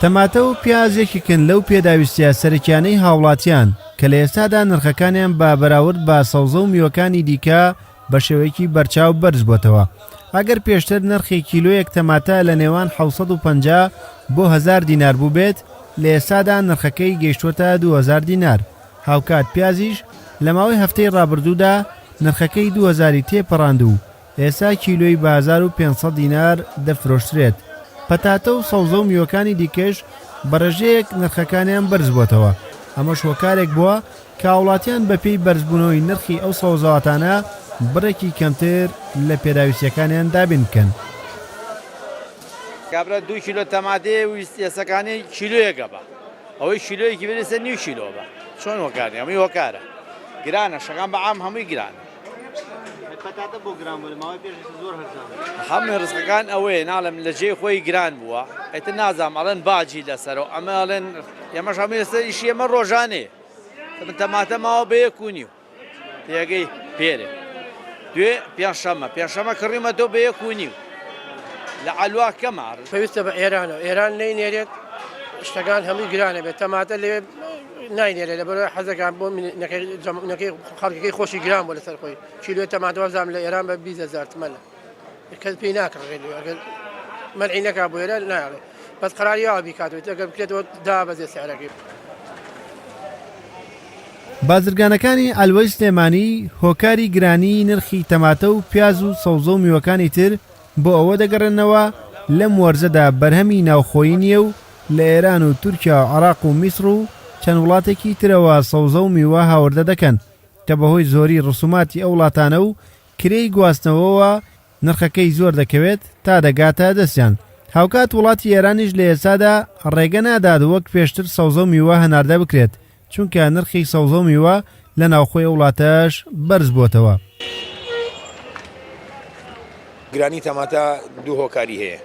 تەماتە و پیازێکیکن لەو پێداویستیە سەرکیانەی هاوڵاتیان کە لە ئێستادا نرخەکانیان بە بەراورد بە سەوزە و میوەکانی دیکە بە شێوەیەکی بەرچاو بەرز بۆتەوە. ئەگەر پێشتر نرخی کیلۆیەک تەماتە لە نێوان 750 بۆ 1000 دینار بوو بێت، لە ئێستادا نرخەکەی گەیشتوتە 2000 دینار. هاوکات پیازیش لە ماوەی هەفتەی ڕابردوودا نرخەکەی 2000 تێپەڕاند و ئێستا کیلۆی بە 1500 دینار دەفرۆشترێت. پەتاتە و سەوزە و میوەکانی دیکەش بەڕێژەیەک نرخەکانیان بەرز بۆتەوە. ئەمەش هۆکارێک بووە کە وڵاتیان بەپێی بەرزبوونەوەی نرخی ئەو سەوزەواتانە بڕێکی کەمتر لە پێداویستیەکانیان دابین بکەن. کابرا 2 کیلۆ تەماتێ و ئێسەکانی کیلۆیەکە بە ئەوەی کیلۆیەکی بێنێسە نیو کیلۆ بە چۆن هۆکاری ئەمەی هۆکارە گرانە شەکان بە عام هەمووی گرانە. پەتاتە بۆ گران بوو ماوەی پێش زۆر هەرزان هەموو ڕزقەکان ئەوەیە ناڵم لە جێی خۆی گران بووە ئەیتر نازام ئەڵێن باجی لەسەرەوە ئەمە ئەڵێن ئێمەش هەموو ئێستا ئیشی ئێمە ڕۆژانەیە تەماتە ماوە بە 1 و نیو پێگەی پێرێ دوێ پێنجشەمە کڕیمە تۆ بە 1 و نیو لە عەلوا کەمە پێویستە بە ئێرانەوە ئێران نەینێرێت شتەکان هەمووی گرانە بێت تەماتە لێ ناینێرێ لەبەرەوەی حەزەکان بۆ نەکەی خەڵکەکەی خۆشی گران بۆ لەسەر خۆی کیلۆی تەماتە وەزام لە ئێران بە 20000 تمەنە کەس پێی ناکڕێت ئەگەر مەنعی نەکا بۆ ئێرە ناڵێ بەس قەراریەوە بیکاتەوە ئەگەر بکرێتەوە دابەزێ سیارەکەی. بازرگانەکانی ئەلوەی سلێمانی هۆکاری گرانی نرخی تەماتە و پیاز و سەوزە و میوەکانی تر بۆ ئەوە دەگەڕێنەوە لەم وەرزەدا بەرهەمی ناوخۆیی نییە و لە ئێران و تورکیا و عێراق و میسر و چەند وڵاتێکی ترەوە سەوزە و میوە هاوردە دەکەن کە بەهۆی زۆری ڕسوماتی ئەو وڵاتانە و کرێی گواستنەوەوە نرخەکەی زۆر دەکەوێت تا دەگاتە دەستیان. هاوکات وڵاتی ئێرانیش لە ئێستادا ڕێگە نادات وەک پێشتر سەوزە و میوە هەناردە بکرێت چونکە نرخی سەوزە و میوە لە ناوخۆی وڵاتەش بەرز بووتەوە. گرانی تەماتە دوو هۆکاری هەیە.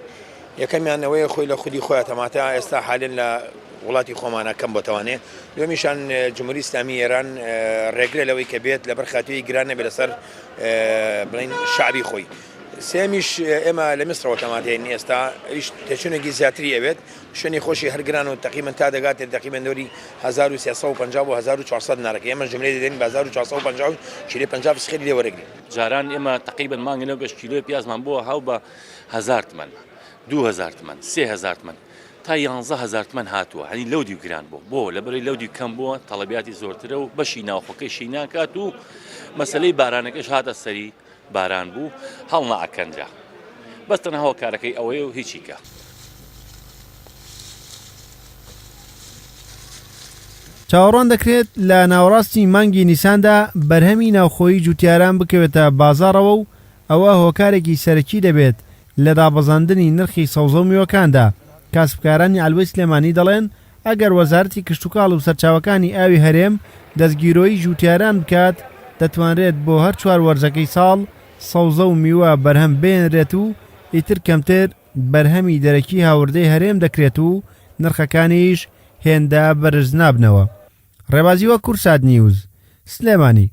یەکەمیانەوەی خۆی لە خودی خۆیان تەماتە ئێستا حالێن لە وڵاتی خۆمانە کەم بۆتەوانێ، دومیشان جمهوری ئیسلامی ئێران ڕێگرە لەوەی کە بێت لەبەر خاتوی گران نەبێت لەسەر بڵین شعبی خۆی. سێمیش ئێمە لە میسرەوە تەماتێن ئێستا تێچوونێکی زیاتری ئەوێت شوێنی خۆشی هەرگران و تەقریبەن تا دەگاتێت تەقریبەن دەوری 1350 بۆ 1400 نارەکە ئێمە ژمرەی دەدەین بە 1450 کیلۆ 50 فسخێری لێ وەرەگرین. جاران ئێمە تەقریبەن مانگی لەو گەشت کیلۆی پیازمان بووە هاو بە 1000 تمەن 2000 تمەن 3000 تمەن تا 11000 تمەن هاتووە هەنی لەودی گران بۆ لەبەرەوەی لەودی کەم بووە تەڵەبیاتی زۆرترە و بەشی ناوخۆکەی شی ناکات و مەسەلەی بارانەکەش هاتە سەری باران بوو هەڵ نەئەکەنجا بەس تەنها هۆکارەکەی ئەوەیە و هیچیکە. چاوەڕوان دەکرێت لە ناوەڕاستی مانگی نیساندا بەرهەمی ناوخۆیی جوتیاران بکەوێتە بازاڕەوە و ئەوە هۆکارێکی سەرەکی دەبێت لە دابەزاندنی نرخی سەوزە و میوەکاندا. کاسبکارانی ئەلوەی سلێمانی دەڵێن ئەگەر وەزارەتی کشتوکاڵ و سەرچاوەکانی ئاوی هەرێم دەستگیرۆی جوتیاران بکات دەتوانرێت بۆ هەر 4 وەرزەکەی ساڵ سەوزە و میوە بەرهەم بێنرێت و ئیتر کەمتر بەرهەمی دەرەکی هاوردەی هەرێم دەکرێت و نرخەکانیش هێندە بەرز نابنەوە. ڕێبازیوە کورسات نیوز سلێمانی.